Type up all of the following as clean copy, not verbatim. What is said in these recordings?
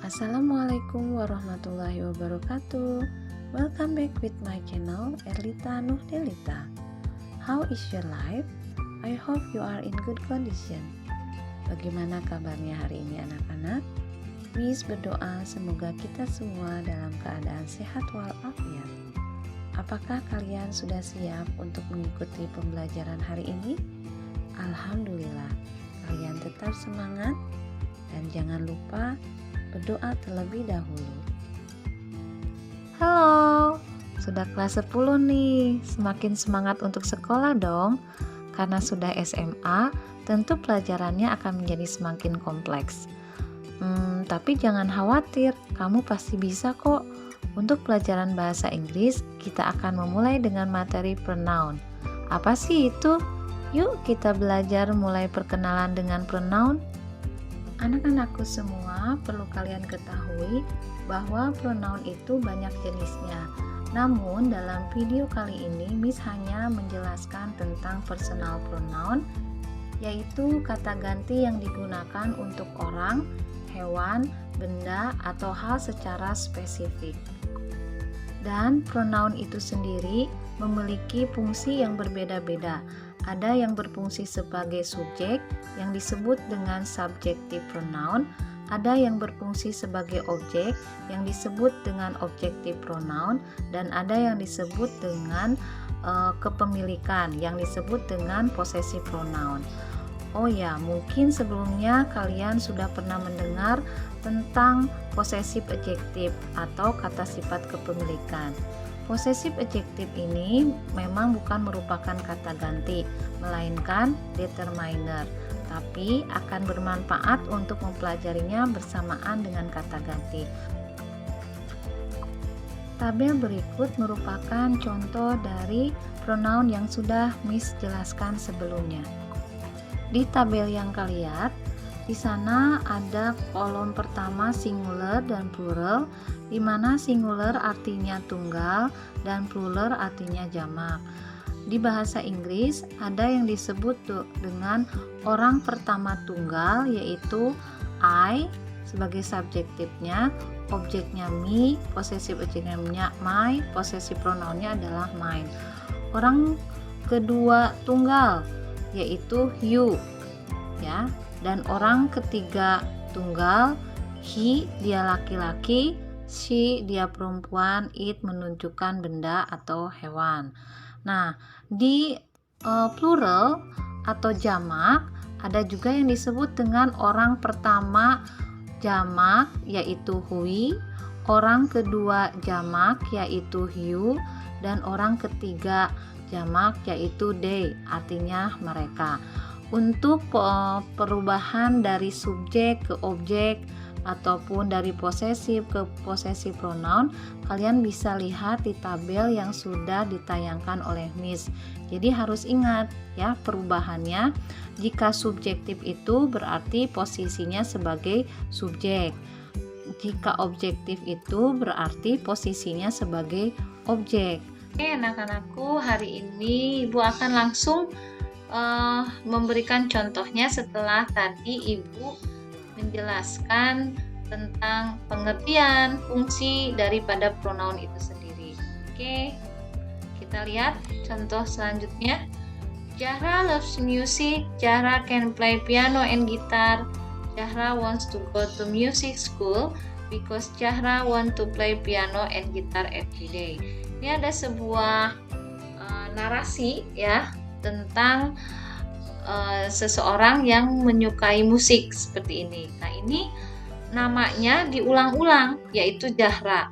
Assalamualaikum warahmatullahi wabarakatuh. Welcome back with my channel Erlita Nuh Delita. How is your life? I hope you are in good condition. Bagaimana kabarnya hari ini anak-anak? Miss berdoa semoga kita semua dalam keadaan sehat walafiat. Apakah kalian sudah siap untuk mengikuti pembelajaran hari ini? Alhamdulillah, kalian tetap semangat dan jangan lupa berdoa terlebih dahulu. Halo, sudah kelas 10 nih. Semakin semangat untuk sekolah dong. Karena sudah SMA, tentu pelajarannya akan menjadi semakin kompleks. Tapi jangan khawatir, kamu pasti bisa kok. Untuk pelajaran bahasa Inggris, kita akan memulai dengan materi pronoun. Apa sih itu? Yuk kita belajar mulai perkenalan dengan pronoun. Anak-anakku semua, perlu kalian ketahui bahwa pronoun itu banyak jenisnya. Namun dalam video kali ini Miss hanya menjelaskan tentang personal pronoun, yaitu kata ganti yang digunakan untuk orang, hewan, benda, atau hal secara spesifik. Dan pronoun itu sendiri memiliki fungsi yang berbeda-beda. Ada yang berfungsi sebagai subjek yang disebut dengan subjective pronoun, ada yang berfungsi sebagai objek yang disebut dengan objective pronoun, dan ada yang disebut dengan kepemilikan yang disebut dengan possessive pronoun. Oh ya, mungkin sebelumnya kalian sudah pernah mendengar tentang possessive adjective atau kata sifat kepemilikan. Possessive adjective ini memang bukan merupakan kata ganti, melainkan determiner, tapi akan bermanfaat untuk mempelajarinya bersamaan dengan kata ganti. Tabel berikut merupakan contoh dari pronoun yang sudah Miss jelaskan sebelumnya. Di tabel yang kalian lihat, di sana ada kolom pertama singular dan plural, di mana singular artinya tunggal dan plural artinya jamak. Di bahasa Inggris ada yang disebut dengan orang pertama tunggal, yaitu I sebagai subjektifnya, objeknya me, possessive adjectivenya my, possessive pronounnya adalah mine. Orang kedua tunggal yaitu you, ya. Dan orang ketiga tunggal, he dia laki-laki, she dia perempuan, it menunjukkan benda atau hewan. Nah, di plural atau jamak ada juga yang disebut dengan orang pertama jamak yaitu hui, orang kedua jamak yaitu you, dan orang ketiga jamak yaitu they, artinya mereka. Untuk perubahan dari subjek ke objek ataupun dari posesif ke possessive pronoun, kalian bisa lihat di tabel yang sudah ditayangkan oleh Miss. Jadi harus ingat ya perubahannya. Jika subjektif itu berarti posisinya sebagai subjek. Jika objektif itu berarti posisinya sebagai objek. Oke anak-anakku, hari ini Ibu akan langsung memberikan contohnya setelah tadi Ibu menjelaskan tentang pengertian fungsi daripada pronoun itu sendiri. Oke, kita lihat contoh selanjutnya. Zahra loves music. Zahra can play piano and guitar. Zahra wants to go to music school because Zahra want to play piano and guitar every day. Ini ada sebuah narasi ya tentang seseorang yang menyukai musik seperti ini. Nah, ini namanya diulang-ulang yaitu Zahra.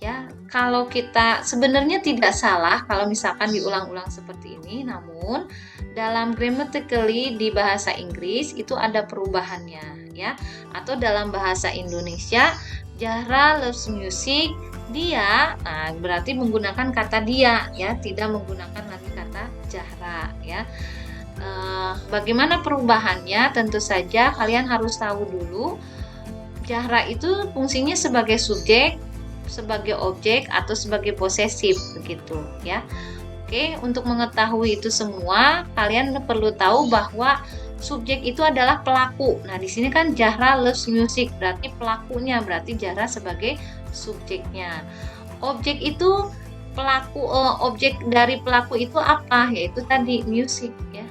Ya, kalau kita sebenarnya tidak salah kalau misalkan diulang-ulang seperti ini, namun dalam grammatically di bahasa Inggris itu ada perubahannya ya. Atau dalam bahasa Indonesia Zahra loves music, dia berarti menggunakan kata dia ya, tidak menggunakan lagi kata Zahra ya. Bagaimana perubahannya? Tentu saja kalian harus tahu dulu Zahra itu fungsinya sebagai subjek, sebagai objek, atau sebagai posesif begitu ya. Oke, untuk mengetahui itu semua kalian perlu tahu bahwa subjek itu adalah pelaku. Nah, di sini kan Zahra loves music, berarti pelakunya, berarti Zahra sebagai subjeknya. Objek itu objek dari pelaku itu apa? Yaitu tadi music ya.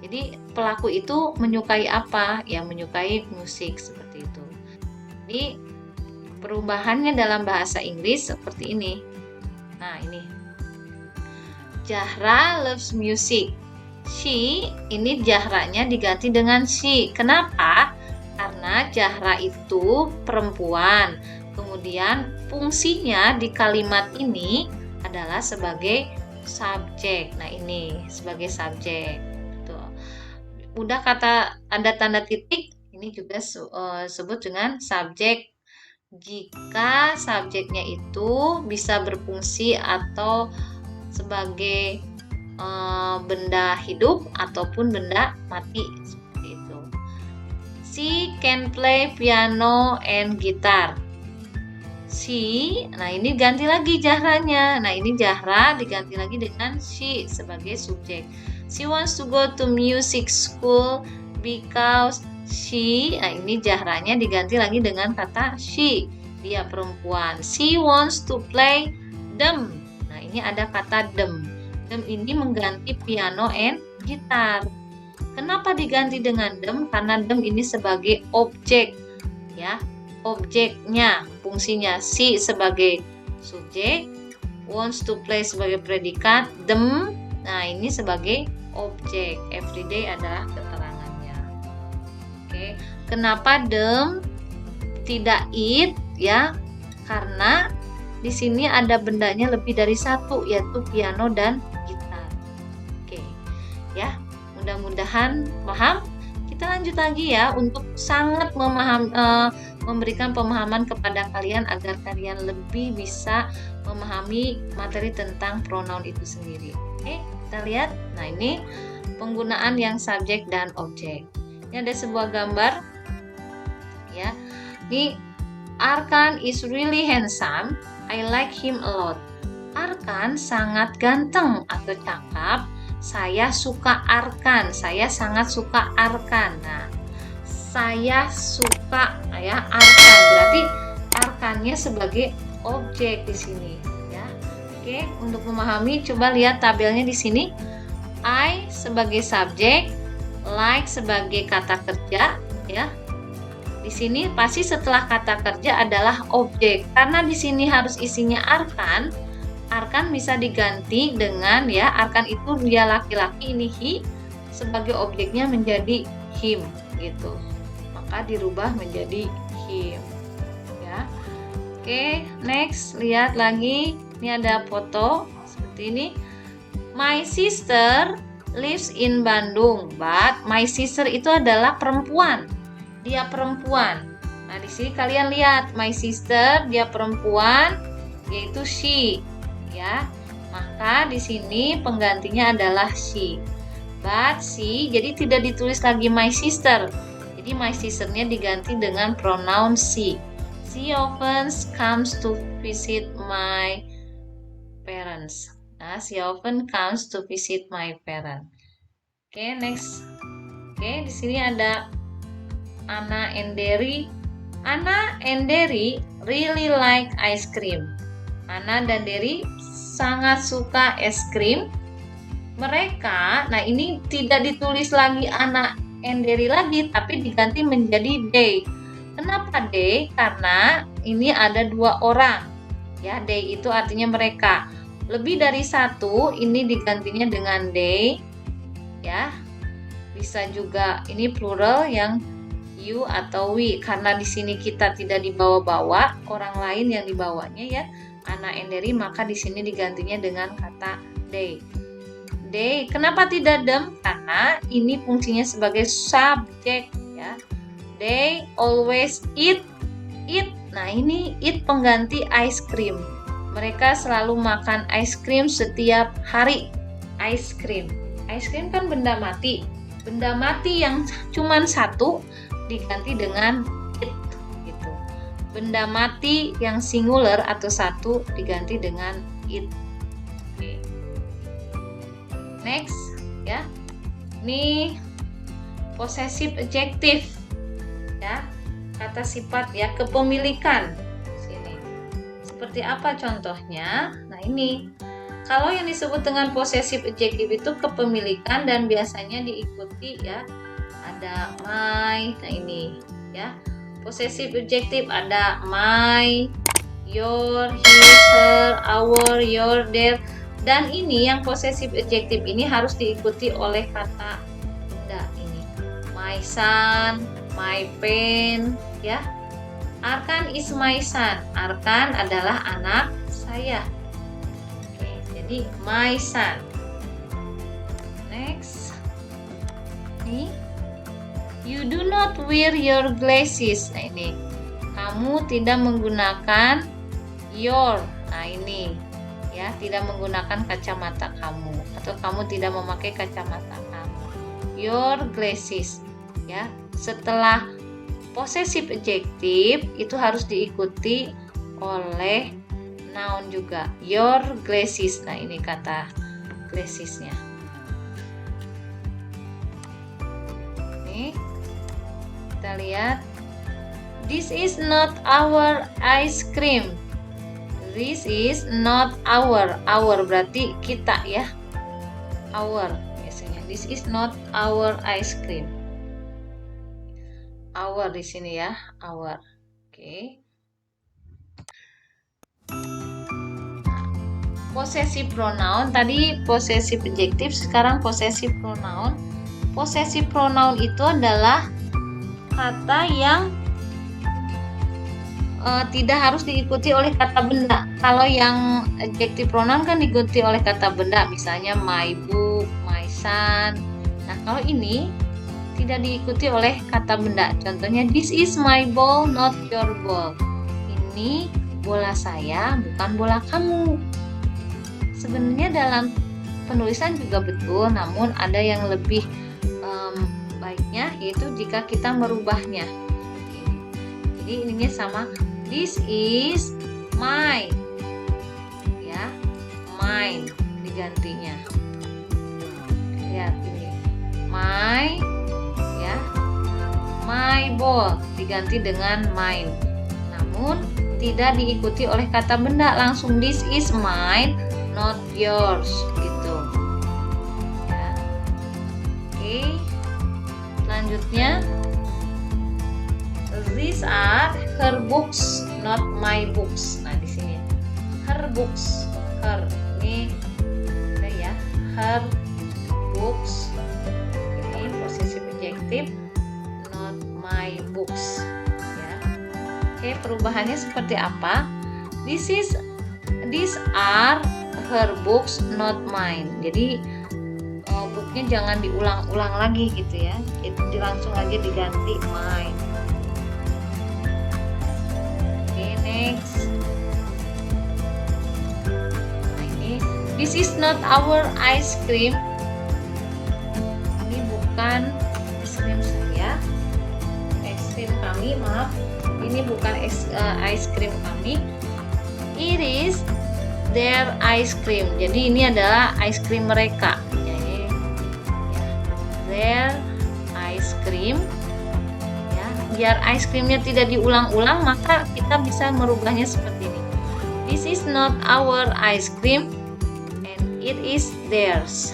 Jadi pelaku itu menyukai apa? Ya, menyukai musik seperti itu. Jadi perubahannya dalam bahasa Inggris seperti ini. Nah, ini Zahra loves music. She, ini Zahranya diganti dengan she. Kenapa? Karena Zahra itu perempuan. Kemudian fungsinya di kalimat ini adalah sebagai subjek. Nah, ini sebagai subjek. Tuh. Udah kata ada tanda titik, ini juga sebut dengan subjek jika subjeknya itu bisa berfungsi atau sebagai benda hidup ataupun benda mati seperti itu. She can play piano and guitar. She, nah ini ganti lagi Zahranya. Nah, ini Zahra diganti lagi dengan she sebagai subjek. She wants to go to music school because she, nah ini Zahranya diganti lagi dengan kata she. Dia perempuan. She wants to play them. Nah, ini ada kata them. Them ini mengganti piano and gitar. Kenapa diganti dengan them? Karena them ini sebagai objek, ya, objeknya, fungsinya. She sebagai subjek, wants to play sebagai predikat, them, nah ini sebagai objek. Everyday adalah keterangannya. Oke, kenapa them tidak it? Ya, karena di sini ada bendanya lebih dari satu, yaitu piano dan gitar. Oke, ya, mudah-mudahan paham. Kita lanjut lagi ya untuk sangat memberikan pemahaman kepada kalian agar kalian lebih bisa memahami materi tentang pronoun itu sendiri. Oke, kita lihat. Nah, ini penggunaan yang subjek dan objek. Ini ada sebuah gambar, ya. Ini Arkan is really handsome. I like him a lot. Arkan sangat ganteng atau cakep. Saya suka Arkan. Saya sangat suka Arkan. Nah, saya suka ya Arkan. Berarti Arkannya sebagai objek di sini, ya. Oke, untuk memahami coba lihat tabelnya di sini. I sebagai subjek, like sebagai kata kerja, ya. Di sini pasti setelah kata kerja adalah objek. Karena di sini harus isinya Arkan. Arkan bisa diganti dengan ya, Arkan itu dia laki-laki, ini he, sebagai objeknya menjadi him gitu. Maka dirubah menjadi him. Ya. Oke, next lihat lagi. Ini ada foto seperti ini. My sister lives in Bandung, but my sister itu adalah perempuan. Dia perempuan. Nah, di sini kalian lihat my sister, dia perempuan, yaitu she, ya. Maka di sini penggantinya adalah she. But she, jadi tidak ditulis lagi my sister. Jadi my sisternya diganti dengan pronoun she. She often comes to visit my parents. Nah, she often comes to visit my parents. Oke, next. Oke, di sini ada Anna and Derry. Anna and Derry really like ice cream. Anna dan Derry sangat suka es krim. Mereka, nah ini tidak ditulis lagi Anna and Derry lagi, tapi diganti menjadi they. Kenapa they? Karena ini ada dua orang. Ya, they itu artinya mereka. Lebih dari satu, ini digantinya dengan they. Ya, bisa juga ini plural yang you atau we, karena di sini kita tidak dibawa-bawa, orang lain yang dibawanya ya, Anna and Derry, maka di sini digantinya dengan kata they. They, kenapa tidak them? Karena ini fungsinya sebagai subjek ya. They always eat. Nah, ini eat pengganti ice cream. Mereka selalu makan ice cream setiap hari. Ice cream. Ice cream kan benda mati. Benda mati yang cuman satu diganti dengan it gitu. Benda mati yang singular atau satu diganti dengan it. Next ya. Ini possessive adjective, ya, kata sifat ya, kepemilikan. Sini. Seperti apa contohnya? Nah, ini. Kalau yang disebut dengan possessive adjective itu kepemilikan dan biasanya diikuti ya, ada my. Nah, ini ya. Possessive adjective ada my, your, his, her, our, your, their. Dan ini yang possessive adjective ini harus diikuti oleh kata benda ini. My son, my pen, ya. Arkan is my son. Arkan adalah anak saya. Oke, jadi my son. Next. Nih. You do not wear your glasses. Nah, ini. Kamu tidak menggunakan your. Nah, ini. Ya, tidak menggunakan kacamata kamu atau kamu tidak memakai kacamata kamu. Your glasses. Ya, setelah possessive adjective itu harus diikuti oleh noun juga. Your glasses. Nah, ini kata glassesnya. Nih, kita lihat. This is not our ice cream. This is not our. Our berarti kita ya. Our biasanya. This is not our ice cream. Our di sini ya, our. Oke. Possessive pronoun tadi possessive adjective, sekarang possessive pronoun. Possessive pronoun itu adalah kata yang tidak harus diikuti oleh kata benda. Kalau yang adjective pronoun kan diikuti oleh kata benda, misalnya my book, my son. Nah, kalau ini tidak diikuti oleh kata benda. Contohnya, this is my ball, not your ball. Ini bola saya, bukan bola kamu. Sebenarnya dalam penulisan juga betul, namun ada yang lebih baiknya, yaitu jika kita merubahnya. Jadi ininya sama. This is mine, ya, mine digantinya. Lihat ini, my, ya, my ball diganti dengan mine. Namun tidak diikuti oleh kata benda, langsung this is mine, not yours, gitu. Ya. Oke, selanjutnya. These are her books, not my books. Nah, di sini her books, her ini ada ya, her books. Ini possessive adjective, not my books. Ya. Oke, perubahannya seperti apa? These are her books, not mine. Jadi booknya jangan diulang-ulang lagi gitu ya. Itu langsung aja diganti mine. Next. Nah, ini this is not our ice cream. Ini bukan es krim saya. Es krim kami, maaf. Ini bukan ice cream kami. It is their ice cream. Jadi ini adalah ice cream mereka. Jadi, ya, their ice cream. Biar ice creamnya tidak diulang-ulang, maka kita bisa merubahnya seperti ini. This is not our ice cream and it is theirs.